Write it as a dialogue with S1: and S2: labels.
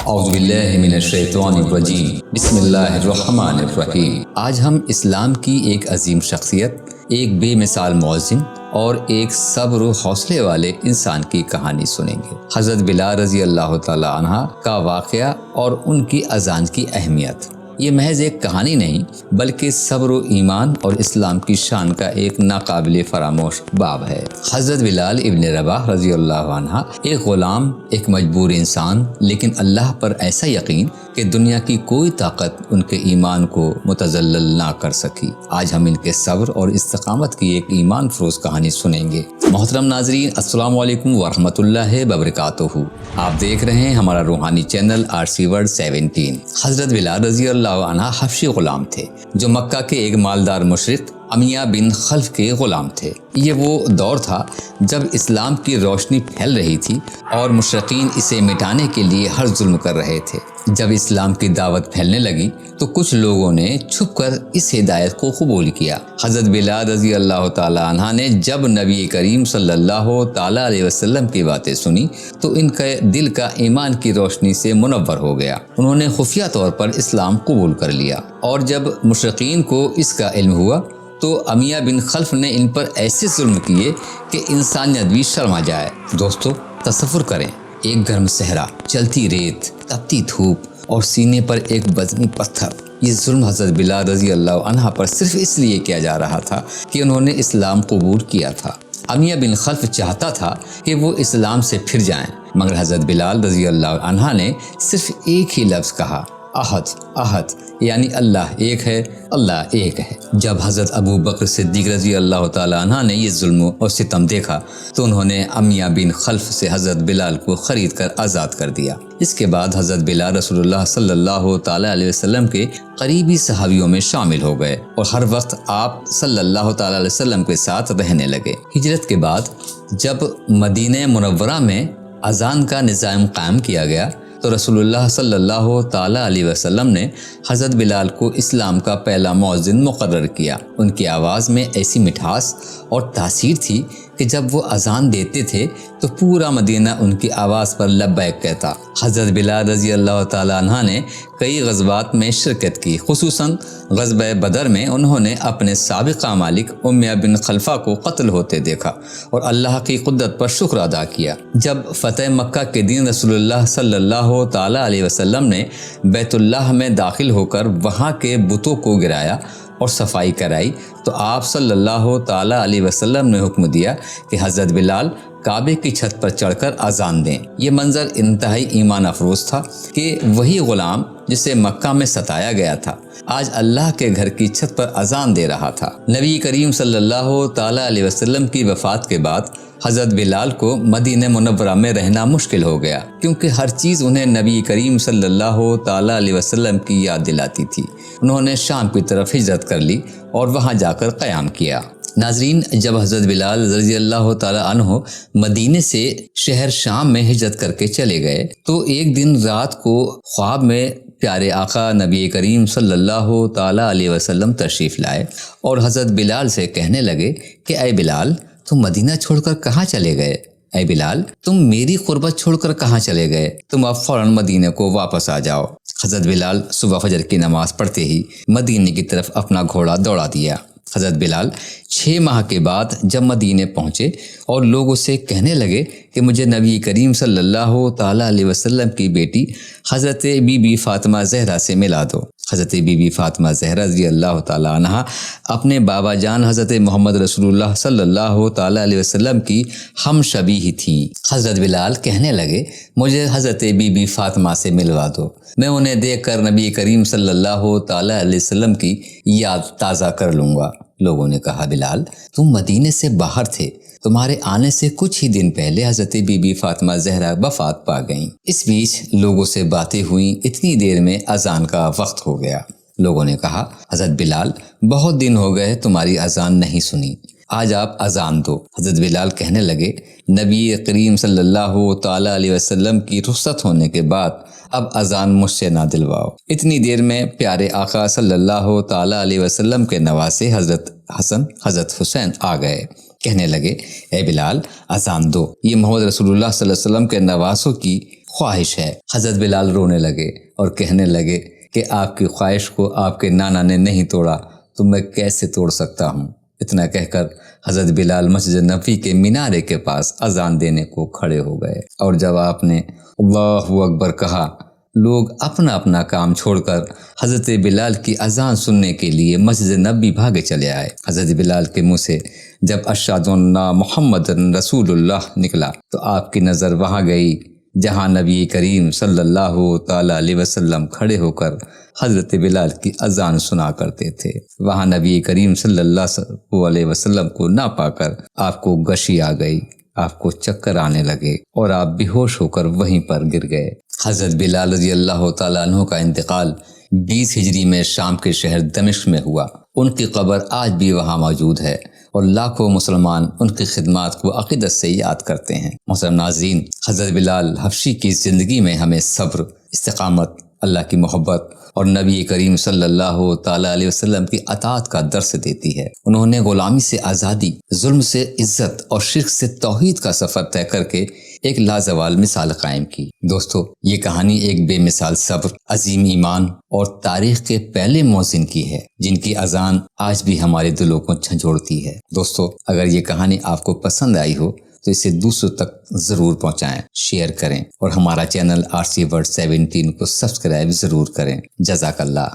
S1: اعوذ باللہ من الشیطان الرجیم بسم اللہ الرحمن الرحیم۔ آج ہم اسلام کی ایک عظیم شخصیت، ایک بے مثال مؤذن اور ایک صبر و حوصلے والے انسان کی کہانی سنیں گے۔ حضرت بلال رضی اللہ تعالی عنہ کا واقعہ اور ان کی اذان کی اہمیت۔ یہ محض ایک کہانی نہیں بلکہ صبر و ایمان اور اسلام کی شان کا ایک ناقابل فراموش باب ہے۔ حضرت بلال ابن رباح رضی اللہ عنہ ایک غلام، ایک مجبور انسان، لیکن اللہ پر ایسا یقین کہ دنیا کی کوئی طاقت ان کے ایمان کو متذلل نہ کر سکی۔ آج ہم ان کے صبر اور استقامت کی ایک ایمان فروز کہانی سنیں گے۔ محترم ناظرین، السلام علیکم ورحمۃ اللہ وبرکاتہ۔ آپ دیکھ رہے ہیں ہمارا روحانی چینل RC World 17۔ حضرت بلال رضی اللہ عنہ حبشی غلام تھے جو مکہ کے ایک مالدار مشرق امیہ بن خلف کے غلام تھے۔ یہ وہ دور تھا جب اسلام کی روشنی پھیل رہی تھی اور مشرقین اسے مٹانے کے لیے ہر ظلم کر رہے تھے۔ جب اسلام کی دعوت پھیلنے لگی تو کچھ لوگوں نے چھپ کر اس ہدایت کو قبول کیا۔ حضرت بلال رضی اللہ تعالی عنہ نے جب نبی کریم صلی اللہ تعالی علیہ وسلم کی باتیں سنی تو ان کے دل کا ایمان کی روشنی سے منور ہو گیا۔ انہوں نے خفیہ طور پر اسلام قبول کر لیا، اور جب مشرقین کو اس کا علم ہوا تو امیہ بن خلف نے ان پر ایسے ظلم کیے کہ انسانیت بھی شرما جائے۔ دوستو، تصور کریں، ایک گرم صحرا، چلتی ریت، تپتی دھوپ اور سینے پر ایک وزنی پتھر۔ یہ ظلم حضرت بلال رضی اللہ عنہ پر صرف اس لیے کیا جا رہا تھا کہ انہوں نے اسلام قبول کیا تھا۔ امیہ بن خلف چاہتا تھا کہ وہ اسلام سے پھر جائیں، مگر حضرت بلال رضی اللہ عنہ نے صرف ایک ہی لفظ کہا، احد احد، یعنی اللہ ایک ہے، اللہ ایک ہے۔ جب حضرت ابو بکر صدیق رضی اللہ تعالی عنہ نے یہ ظلم اور ستم دیکھا تو انہوں نے امیہ بن خلف سے حضرت بلال کو خرید کر آزاد کر دیا۔ اس کے بعد حضرت بلال رسول اللہ صلی اللہ تعالی علیہ وسلم کے قریبی صحابیوں میں شامل ہو گئے اور ہر وقت آپ صلی اللہ تعالی علیہ وسلم کے ساتھ رہنے لگے۔ ہجرت کے بعد جب مدینہ منورہ میں اذان کا نظام قائم کیا گیا تو رسول اللہ صلی اللہ تعالی علیہ وسلم نے حضرت بلال کو اسلام کا پہلا مؤذن مقرر کیا۔ ان کی آواز میں ایسی مٹھاس اور تاثیر تھی کہ جب وہ اذان دیتے تھے تو پورا مدینہ ان کی آواز پر لبیک کہتا۔ حضرت بلال رضی اللہ تعالی عنہ نے کئی غزوات میں شرکت کی، خصوصاً غزوہ بدر میں انہوں نے اپنے سابقہ مالک امیہ بن خلفہ کو قتل ہوتے دیکھا اور اللہ کی قدرت پر شکر ادا کیا۔ جب فتح مکہ کے دن رسول اللہ صلی اللہ تعالی علیہ وسلم نے بیت اللہ میں داخل ہو کر وہاں کے بتوں کو گرایا اور صفائی کرائی تو آپ صلی اللہ تعالی علیہ وسلم نے حکم دیا کہ حضرت بلال کعبے کی چھت پر چڑھ کر اذان دیں۔ یہ منظر انتہائی ایمان افروز تھا کہ وہی غلام جسے مکہ میں ستایا گیا تھا آج اللہ کے گھر کی چھت پر اذان دے رہا تھا۔ نبی کریم صلی اللہ تعالی علیہ وسلم کی وفات کے بعد حضرت بلال کو مدینہ منورہ میں رہنا مشکل ہو گیا، کیونکہ ہر چیز انہیں نبی کریم صلی اللہ تعالی علیہ وسلم کی یاد دلاتی تھی۔ انہوں نے شام کی طرف ہجرت کر لی اور وہاں جا کر قیام کیا۔ ناظرین، جب حضرت بلال رضی اللہ تعالی عنہ مدینے سے شہر شام میں ہجرت کر کے چلے گئے تو ایک دن رات کو خواب میں پیارے آقا نبی کریم صلی اللہ تعالی علیہ وسلم تشریف لائے اور حضرت بلال سے کہنے لگے کہ اے بلال، تم مدینہ چھوڑ کر کہاں چلے گئے؟ اے بلال، تم میری قربت چھوڑ کر کہاں چلے گئے؟ تم اب فوراً مدینہ کو واپس آ جاؤ۔ حضرت بلال صبح فجر کی نماز پڑھتے ہی مدینے کی طرف اپنا گھوڑا دوڑا دیا۔ حضرت بلال 6 ماہ کے بعد جب مدینے پہنچے اور لوگ اسے کہنے لگے کہ مجھے نبی کریم صلی اللہ تعالی علیہ وسلم کی بیٹی حضرت بی بی فاطمہ زہرا سے ملا دو۔ حضرت بی بی فاطمہ زہرا رضی اللہ تعالی عنہ اپنے بابا جان حضرت محمد رسول اللہ صلی اللہ تعالی علیہ وسلم کی ہم شبیہ تھیں۔ حضرت بلال کہنے لگے مجھے حضرت بی بی فاطمہ سے ملوا دو، میں انہیں دیکھ کر نبی کریم صلی اللہ تعالی علیہ وسلم کی یاد تازہ کر لوں گا۔ لوگوں نے کہا بلال، تم مدینے سے باہر تھے، تمہارے آنے سے کچھ ہی دن پہلے حضرت بی بی فاطمہ زہرا وفات پا گئیں۔ اس بیچ لوگوں سے باتیں ہوئیں، اتنی دیر میں اذان کا وقت ہو گیا۔ لوگوں نے کہا حضرت بلال، بہت دن ہو گئے تمہاری اذان نہیں سنی، آج آپ اذان دو۔ حضرت بلال کہنے لگے نبی کریم صلی اللہ تعالی علیہ وسلم کی رخصت ہونے کے بعد اب اذان مجھ سے نہ دلواؤ۔ اتنی دیر میں پیارے آقا صلی اللہ تعالی علیہ وسلم کے نواسے حضرت حسن حضرت حسین آ گئے۔ کہنے لگے اے بلال اذان دو۔ یہ محمد رسول اللہ صلی اللہ علیہ وسلم کے نواسوں کی خواہش ہے۔ حضرت بلال رونے لگے اور کہنے لگے کہ آپ کی خواہش کو آپ کے نانا نے نہیں توڑا تو میں کیسے توڑ سکتا ہوں۔ اتنا کہہ کر حضرت بلال مسجد نبوی کے مینارے کے پاس اذان دینے کو کھڑے ہو گئے، اور جب آپ نے اللہ اکبر کہا، لوگ اپنا اپنا کام چھوڑ کر حضرت بلال کی اذان سننے کے لیے مسجد نبوی بھاگے چلے آئے۔ حضرت بلال کے منہ سے جب اشہد ان محمد رسول اللہ نکلا تو آپ کی نظر وہاں گئی جہاں نبی کریم صلی اللہ تعالیٰ علیہ وسلم کھڑے ہو کر حضرت بلال کی اذان سنا کرتے تھے۔ وہاں نبی کریم صلی اللہ علیہ وسلم کو نہ پا کر آپ کو غشی آ گئی، آپ کو چکر آنے لگے اور آپ بے ہوش ہو کر وہیں پر گر گئے۔ حضرت بلال رضی اللہ تعالیٰ عنہ کا انتقال 20 ہجری میں شام کے شہر دمشق میں ہوا۔ ان کی قبر آج بھی وہاں موجود ہے اور لاکھوں مسلمان ان کی خدمات کو عقیدت سے یاد کرتے ہیں۔ محترم ناظرین، حضرت بلال حبشی کی زندگی میں ہمیں صبر، استقامت، اللہ کی محبت اور نبی کریم صلی اللہ تعالیٰ علیہ وسلم کی اطاعت کا درس دیتی ہے۔ انہوں نے غلامی سے آزادی، ظلم سے عزت اور شرک سے توحید کا سفر طے کر کے ایک لازوال مثال قائم کی۔ دوستو، یہ کہانی ایک بے مثال صبر، عظیم ایمان اور تاریخ کے پہلے مؤذن کی ہے، جن کی اذان آج بھی ہمارے دلوں کو جھنجھوڑتی ہے۔ دوستو، اگر یہ کہانی آپ کو پسند آئی ہو تو اسے دوسروں تک ضرور پہنچائیں، شیئر کریں اور ہمارا چینل RC World 17 کو سبسکرائب ضرور کریں۔ جزاک اللہ۔